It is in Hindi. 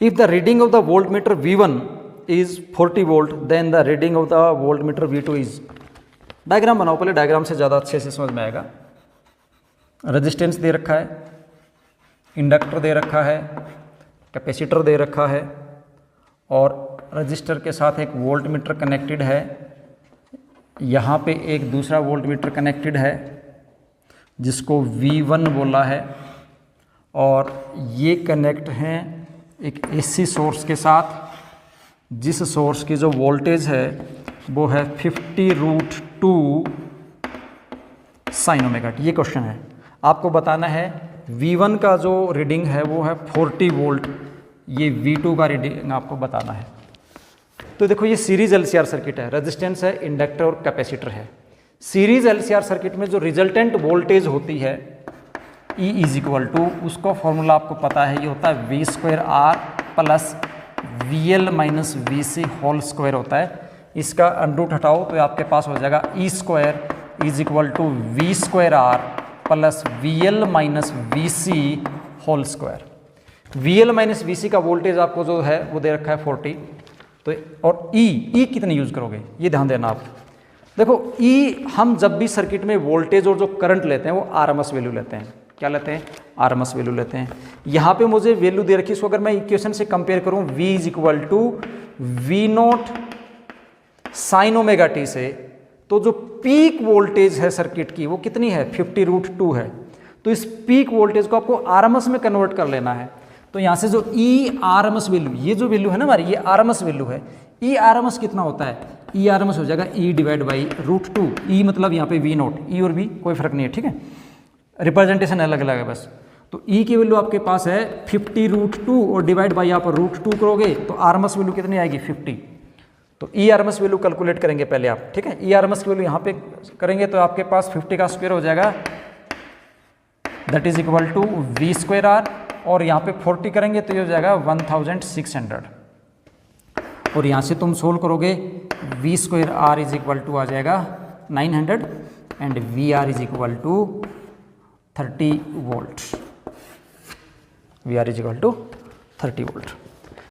If the reading of the voltmeter V1 is 40 volt then the reading of the voltmeter V2 is, diagram बनाओ पहले, डायग्राम से ज़्यादा अच्छे से समझ में आएगा। रेजिस्टेंस दे रखा है, इंडक्टर दे रखा है, कैपेसिटर दे रखा है और रजिस्टर के साथ एक वोल्टमीटर कनेक्टेड है। यहाँ पे एक दूसरा वोल्टमीटर कनेक्टेड है जिसको V1 बोला है और ये कनेक्ट हैं एक AC सोर्स के साथ, जिस सोर्स की जो वोल्टेज है वो है 50√2 sin ओमेगा t। ये क्वेश्चन है, आपको बताना है V1 का जो रीडिंग है वो है 40 वोल्ट, ये V2 का रीडिंग आपको बताना है। तो देखो ये सीरीज LCR सर्किट है, रेजिस्टेंस है, इंडक्टर और कैपेसिटर है। सीरीज LCR सर्किट में जो रिजल्टेंट वोल्टेज होती है E इज इक्वल टू, उसका फॉर्मूला आपको पता है, ये होता है V2R plus VL minus VC whole square होता है। इसका अंडरूट हटाओ तो आपके पास हो जाएगा E² is equal to V2R plus VL minus VC whole square. VL minus VC का वोल्टेज आपको जो है वो दे रखा है 40। तो और E कितने यूज़ करोगे ये ध्यान देना आप। देखो E हम जब भी सर्किट में वोल्टेज और जो करंट लेते हैं वो RMS वैल्यू लेते हैं। क्या लेते हैं? RMS वैल्यू लेते हैं। यहाँ पे मुझे वैल्यू दे रखी है, इसको अगर मैं इक्वेशन से कंपेयर करूँ V is equal to V0 sine omega t से, तो जो पीक वोल्टेज है सर्किट की वो कितनी है? 50√2 है। तो इस पीक वोल्टेज को आपको RMS में कन्वर्ट कर लेना है। तो यहाँ से जो E RMS वैल्यू, ये जो वैल्यू है ना हमारी, ये RMS वैल्यू है। E RMS कितना होता है? E RMS हो जाएगा E डिवाइड बाई √2। E मतलब यहाँ पे V0, E और V कोई फर्क नहीं है, ठीक है, रिप्रेजेंटेशन अलग अलग है बस। तो E की वैल्यू आपके पास है 50√2 और डिवाइड बाई आप √2 करोगे तो RMS वैल्यू कितनी आएगी? 50। तो E RMS वैल्यू कैलकुलेट करेंगे पहले आप, ठीक है। E RMS की वैल्यू यहाँ पे करेंगे तो आपके पास 50 का स्क्वायर हो जाएगा, that is equal to V2R, और यहाँ पे 40 करेंगे तो ये हो जाएगा 1600। और यहाँ से तुम सोल्व करोगे V2R इज इक्वल टू आ जाएगा 900 and VR is equal to 30 volt. VR is equal to 30 volt.